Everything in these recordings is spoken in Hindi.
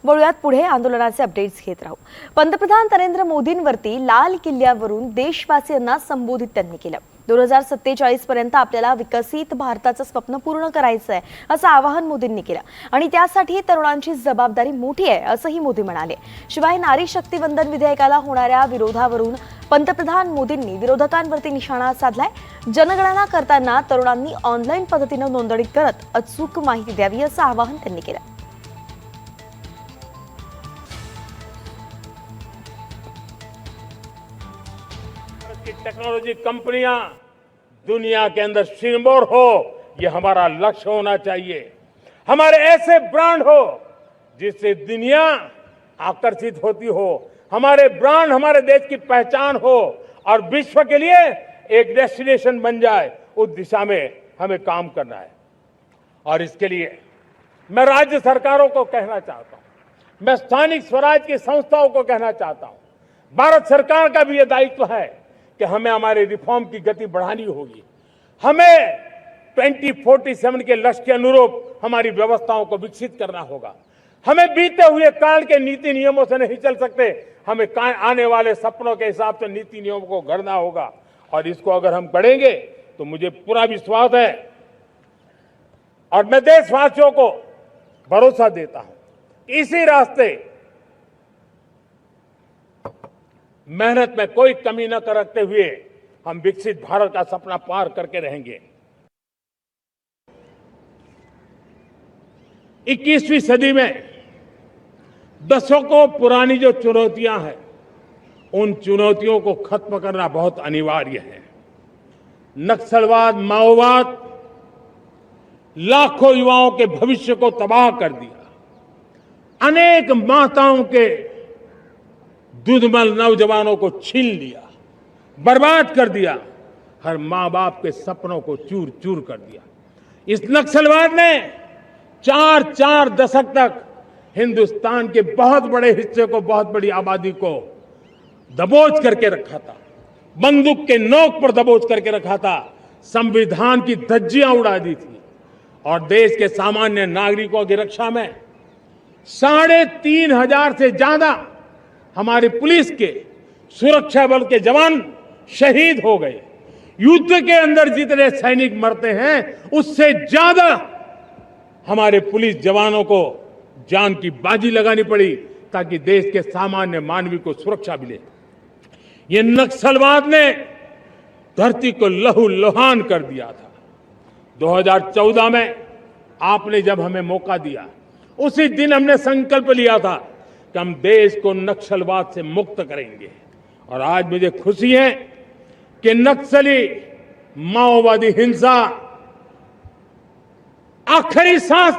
वळूयात पुढे आंदोलनाचे अपडेट्स घेत राहू। पंतप्रधान नरेंद्र मोदींवरती लाल किल्ल्यावरून देशवासियांना संबोधित त्यांनी केलं। 2047 पर्यंत आपल्याला विकसित भारताचं स्वप्न पूर्ण करायचं आहे असं आवाहन मोदींनी केलं आणि त्यासाठी तरुणांची जबाबदारी मोठी आहे असंही मोदी म्हणाले। शिवाय नारी शक्ती वंदन विधेयकाला होणाऱ्या विरोधावरून पंतप्रधान मोदींनी विरोधकांवरती निशाणा साधलाय। जनगणना करताना तरुणांनी ऑनलाईन पद्धतीने नोंदणी करत अचूक माहिती द्यावी असं आवाहन त्यांनी केलं। की टेक्नोलॉजी कंपनियां दुनिया के अंदर सिरमौर हो, ये हमारा लक्ष्य होना चाहिए। हमारे ऐसे ब्रांड हो जिससे दुनिया आकर्षित होती हो, हमारे ब्रांड हमारे देश की पहचान हो और विश्व के लिए एक डेस्टिनेशन बन जाए, उस दिशा में हमें काम करना है। और इसके लिए मैं राज्य सरकारों को कहना चाहता हूं, मैं स्थानिक स्वराज की संस्थाओं को कहना चाहता हूं, भारत सरकार का भी यह दायित्व है कि हमें हमारे रिफॉर्म की गति बढ़ानी होगी। हमें 2047 के लक्ष्य के अनुरूप हमारी व्यवस्थाओं को विकसित करना होगा। हमें बीते हुए काल के नीति नियमों से नहीं चल सकते, हमें आने वाले सपनों के हिसाब से नीति नियमों को गढ़ना होगा। और इसको अगर हम करेंगे तो मुझे पूरा विश्वास है और मैं देशवासियों को भरोसा देता हूं, इसी रास्ते मेहनत में कोई कमी न करते हुए हम विकसित भारत का सपना पार करके रहेंगे। 21वीं सदी में दशकों पुरानी जो चुनौतियां हैं, उन चुनौतियों को खत्म करना बहुत अनिवार्य है। नक्सलवाद, माओवाद लाखों युवाओं के भविष्य को तबाह कर दिया, अनेक माताओं के दूधमल नौजवानों को छीन लिया, बर्बाद कर दिया, हर मां बाप के सपनों को चूर चूर कर दिया। इस नक्सलवाद ने 4 दशक तक हिंदुस्तान के बहुत बड़े हिस्से को, बहुत बड़ी आबादी को दबोच करके रखा था, बंदूक के नोक पर दबोच करके रखा था, संविधान की धज्जियां उड़ा दी थी और देश के सामान्य नागरिकों की रक्षा में 3,500 से ज्यादा हमारी पुलिस के, सुरक्षा बल के जवान शहीद हो गए। युद्ध के अंदर जितने सैनिक मरते हैं, उससे ज्यादा हमारे पुलिस जवानों को जान की बाजी लगानी पड़ी ताकि देश के सामान्य मानवी को सुरक्षा मिले। ये नक्सलवाद ने धरती को लहूलुहान कर दिया था। 2014 में आपने जब हमें मौका दिया, उसी दिन हमने संकल्प लिया था कि हम देश को नक्सलवाद से मुक्त करेंगे। और आज मुझे खुशी है कि नक्सली माओवादी हिंसा आखिरी सांस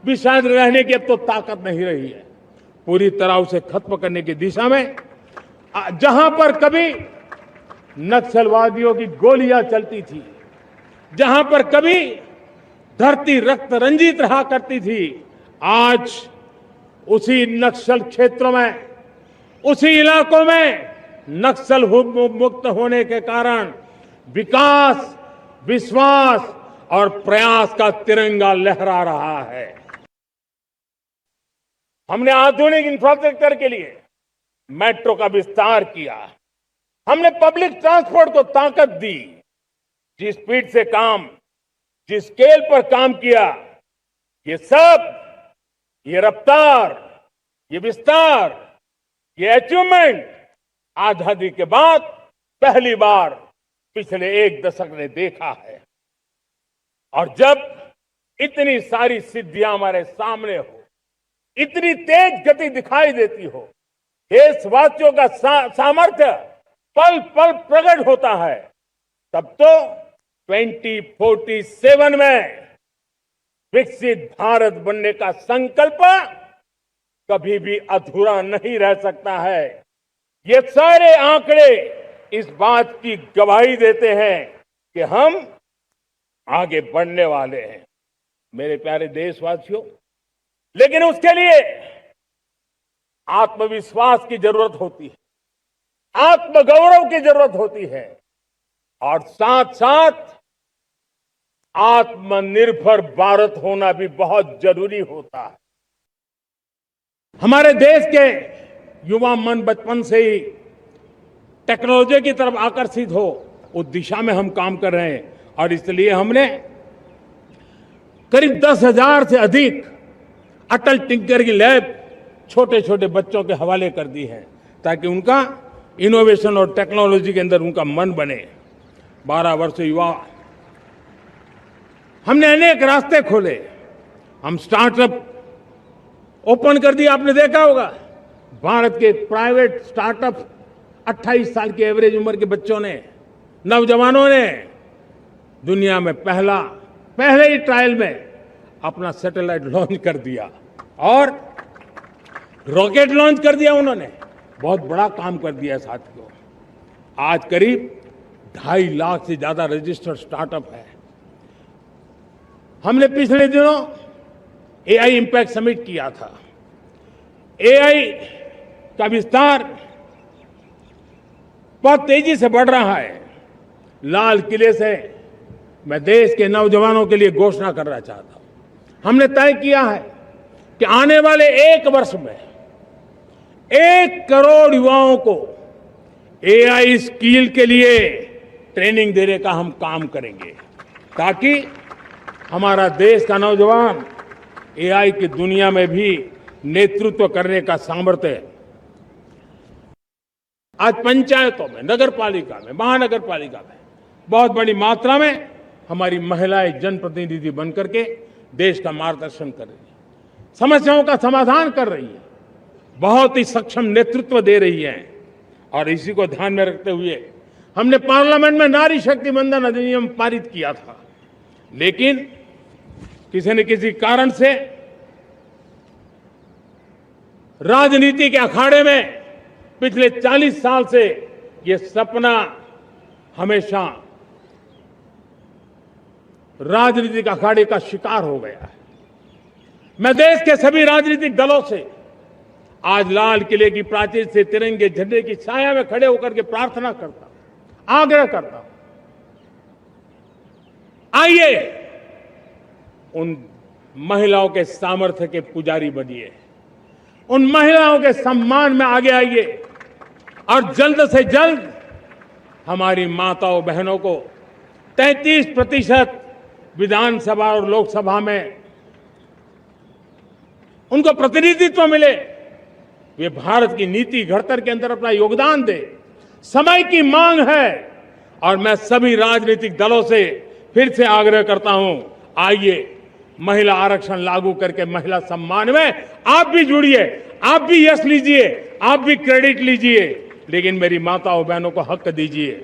भी शायद रहने की अब तो ताकत नहीं रही है, पूरी तरह उसे खत्म करने की दिशा में जहां पर कभी नक्सलवादियों की गोलियां चलती थी, जहां पर कभी धरती रक्त रंजित रहा करती थी, आज उसी नक्सल क्षेत्रों में, उसी इलाकों में नक्सल मुक्त होने के कारण विकास, विश्वास और प्रयास का तिरंगा लहरा रहा है। हमने आधुनिक इंफ्रास्ट्रक्चर के लिए मेट्रो का विस्तार किया, हमने पब्लिक ट्रांसपोर्ट को ताकत दी। जिस स्पीड से काम, जिस स्केल पर काम किया, ये सब, ये रफ्तार, ये विस्तार, ये अचीवमेंट आजादी के बाद पहली बार पिछले 1 दशक ने देखा है। और जब इतनी सारी सिद्धियां हमारे सामने हो, इतनी तेज गति दिखाई देती हो, देशवासियों का सामर्थ्य पल पल प्रकट होता है, तब तो 2047 में विकसित भारत बनने का संकल्प कभी भी अधूरा नहीं रह सकता है। ये सारे आंकड़े इस बात की गवाही देते हैं कि हम आगे बढ़ने वाले हैं। मेरे प्यारे देशवासियों, लेकिन उसके लिए आत्मविश्वास की जरूरत होती है, आत्मगौरव की जरूरत होती है और साथ साथ आत्मनिर्भर भारत होना भी बहुत जरूरी होता है। हमारे देश के युवा मन बचपन से ही टेक्नोलॉजी की तरफ आकर्षित हो, उस दिशा में हम काम कर रहे हैं और इसलिए हमने करीब 10,000 से अधिक अटल टिंकर की लैब छोटे छोटे बच्चों के हवाले कर दी है ताकि उनका इनोवेशन और टेक्नोलॉजी के अंदर उनका मन बने। 12 वर्ष युवा हमने अनेक रास्ते खोले, हम स्टार्टअप ओपन कर दिया। आपने देखा होगा भारत के प्राइवेट स्टार्टअप 28 साल की एवरेज उम्र के बच्चों ने, नौजवानों ने दुनिया में पहले ही ट्रायल में अपना सैटेलाइट लॉन्च कर दिया और रॉकेट लॉन्च कर दिया। उन्होंने बहुत बड़ा काम कर दिया साथियों। आज करीब 2.5 लाख से ज्यादा रजिस्टर्ड स्टार्टअप है। हमने पिछले दिनों एआई इंपैक्ट समिट किया था। एआई का विस्तार बहुत तेजी से बढ़ रहा है। लाल किले से मैं देश के नौजवानों के लिए घोषणा करना चाहता हूं। हमने तय किया है कि आने वाले 1 वर्ष में 1 करोड़ युवाओं को एआई स्किल के लिए ट्रेनिंग देने का हम काम करेंगे ताकि हमारा देश का नौजवान एआई की दुनिया में भी नेतृत्व करने का सामर्थ्य आज पंचायतों में, नगर पालिका में, महानगर पालिका में बहुत बड़ी मात्रा में हमारी महिलाएं जनप्रतिनिधि बनकर के देश का मार्गदर्शन कर रही है, समस्याओं का समाधान कर रही है, बहुत ही सक्षम नेतृत्व दे रही है। और इसी को ध्यान में रखते हुए हमने पार्लियामेंट में नारी शक्ति वंदन अधिनियम पारित किया था, लेकिन किसी न किसी कारण से राजनीति के अखाड़े में पिछले 40 साल से ये सपना हमेशा राजनीतिक अखाड़े का शिकार हो गया है। मैं देश के सभी राजनीतिक दलों से आज लाल किले की प्राचीर से तिरंगे झंडे की छाया में खड़े होकर के प्रार्थना करता हूं, आग्रह करता हूं, आइए उन महिलाओं के सामर्थ्य के पुजारी बनिए, उन महिलाओं के सम्मान में आगे आइए और जल्द से जल्द हमारी माताओं बहनों को 33% विधानसभा और लोकसभा में उनको प्रतिनिधित्व मिले, वे भारत की नीति घड़तर के अंदर अपना योगदान दे। समय की मांग है और मैं सभी राजनीतिक दलों से फिर से आग्रह करता हूं, आइए महिला आरक्षण लागू करके महिला सम्मान में आप भी जुड़िए, आप भी यश लीजिए, आप भी क्रेडिट लीजिए, लेकिन मेरी माताओं बहनों को हक दीजिए।